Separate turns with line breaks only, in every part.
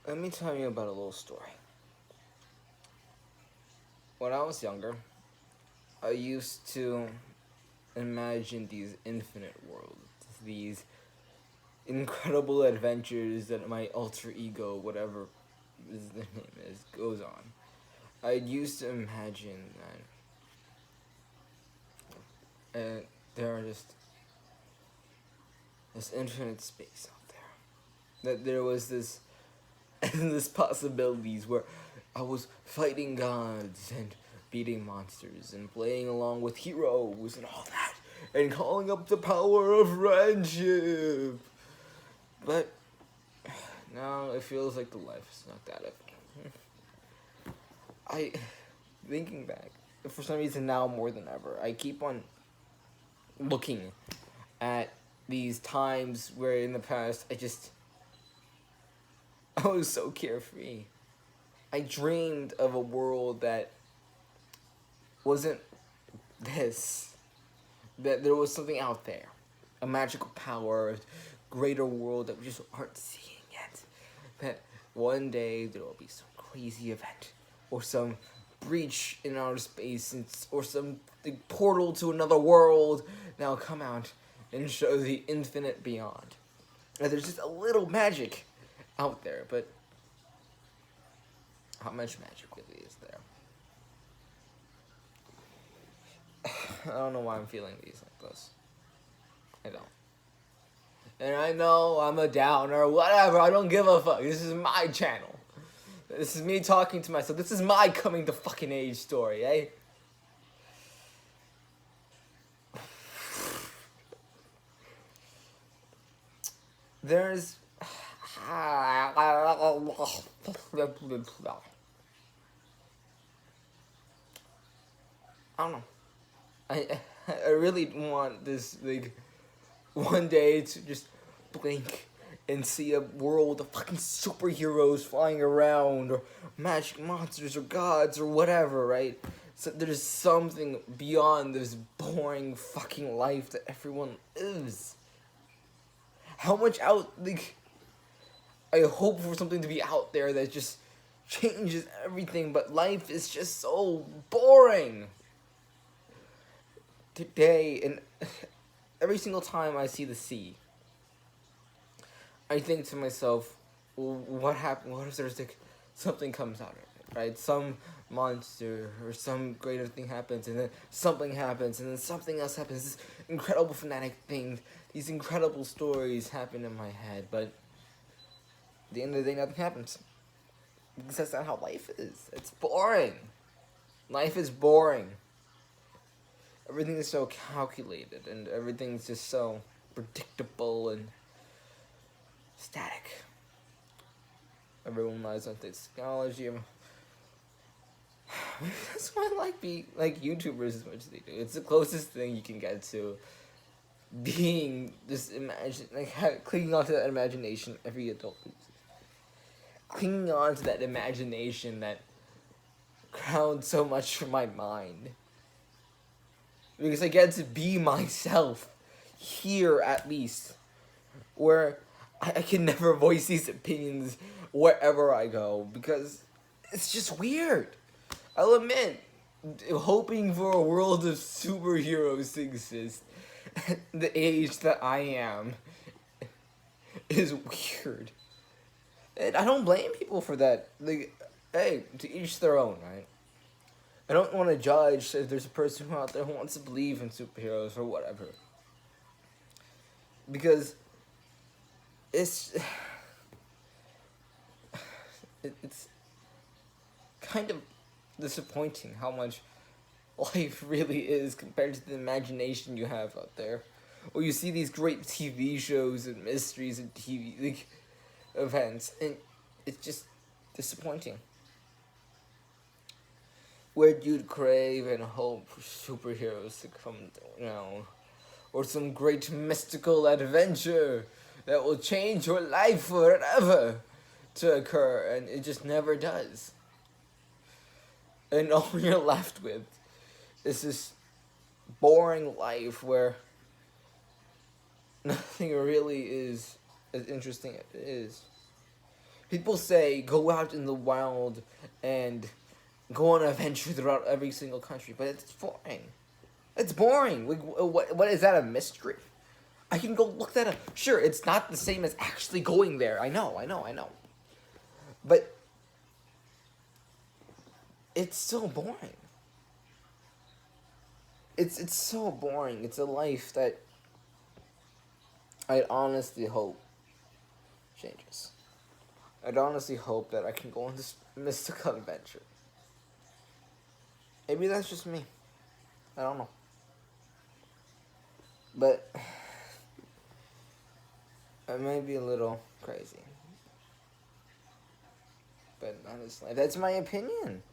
Let me tell you about a little story. When I was younger, I used to imagine these infinite worlds, these incredible adventures that my alter ego, whatever the name is, goes on. I used to imagine that there are just this infinite space out there. That there was this endless possibilities where I was fighting gods and beating monsters and playing along with heroes and all that and calling up the power of friendship. But now it feels like the life is not that epic. I, thinking back, for some reason now more than ever, I keep on looking at these times where in the past I was so carefree. I dreamed of a world that wasn't this. That there was something out there. A magical power, a greater world that we just aren't seeing yet. That one day there will be some crazy event. Or some breach in outer space. Or some portal to another world that will come out and show the infinite beyond. And there's just a little magic out there, but how much magic really is there? I don't know why I'm feeling these like this. I don't. And I know I'm a downer, whatever, I don't give a fuck. This is my channel. This is me talking to myself. This is my coming to fucking age story, eh? There's... I don't know. I really want this, like, one day to just blink and see a world of fucking superheroes flying around, or magic monsters, or gods, or whatever, right? So there's something beyond this boring fucking life that everyone lives. How much like, I hope for something to be out there that just changes everything, but life is just so boring. Today, and every single time I see the sea, I think to myself, what happened? What if there's like something comes out of it, right? Some monster or some greater thing happens, and then something happens, and then something else happens. This incredible fanatic thing, these incredible stories happen in my head, but at the end of the day, nothing happens because that's not how life is. It's boring. Life is boring. Everything is so calculated, and everything's just so predictable and static. Everyone lies on technology. That's why I like YouTubers as much as they do. It's the closest thing you can get to being this clinging onto that imagination every adult loses. Clinging on to that imagination that grounds so much for my mind. Because I get to be myself here, at least, where I can never voice these opinions wherever I go, because it's just weird. I'll admit, hoping for a world of superheroes to exist at the age that I am is weird. And I don't blame people for that. Like, hey, to each their own, right? I don't want to judge if there's a person out there who wants to believe in superheroes or whatever. Because it's it's kind of disappointing how much life really is compared to the imagination you have out there. Or you see these great TV shows and mysteries and TV like events, and it's just disappointing. Where you'd crave and hope for superheroes to come, or some great mystical adventure that will change your life forever to occur, and it just never does. And all you're left with is this boring life where nothing really is as interesting as it is. People say go out in the wild and go on an adventure throughout every single country, but it's boring. It's boring. What is that, a mystery? I can go look that up. Sure, it's not the same as actually going there. I know. But it's still boring. It's so boring. It's a life that I honestly hope changes. I'd honestly hope that I can go on this mystical adventure. Maybe that's just me. I don't know. But I may be a little crazy. But honestly, that's my opinion.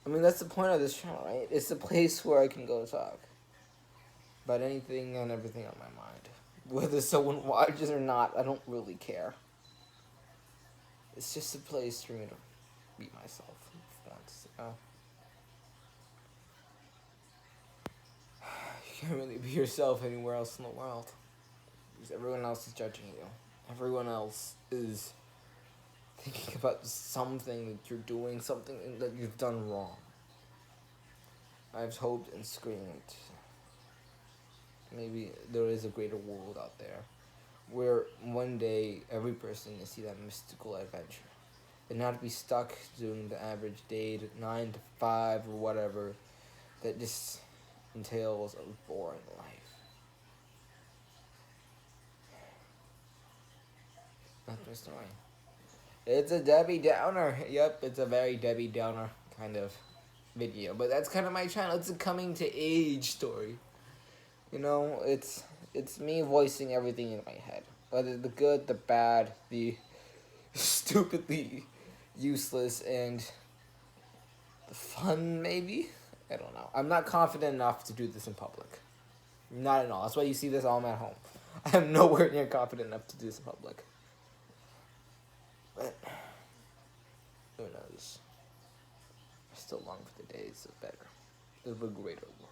I mean, that's the point of this channel, right? It's a place where I can go talk about anything and everything on my mind. Whether someone watches or not, I don't really care. It's just a place for me to be myself once. You can't really be yourself anywhere else in the world. Because everyone else is judging you. Everyone else is thinking about something that you're doing, something that you've done wrong. I've hoped and screamed. Maybe there is a greater world out there where one day every person can see that mystical adventure and not be stuck doing the average day to 9 to 5 or whatever that just entails a boring life. That's my story. It's a Debbie Downer. Yep, it's a very Debbie Downer kind of video. But that's kind of my channel. It's a coming to age story. You know, it's me voicing everything in my head. Whether the good, the bad, the stupidly useless, and the fun, maybe? I don't know. I'm not confident enough to do this in public. Not at all. That's why you see this all at home. I am nowhere near confident enough to do this in public. But who knows? I still long for the days of better, of a greater world.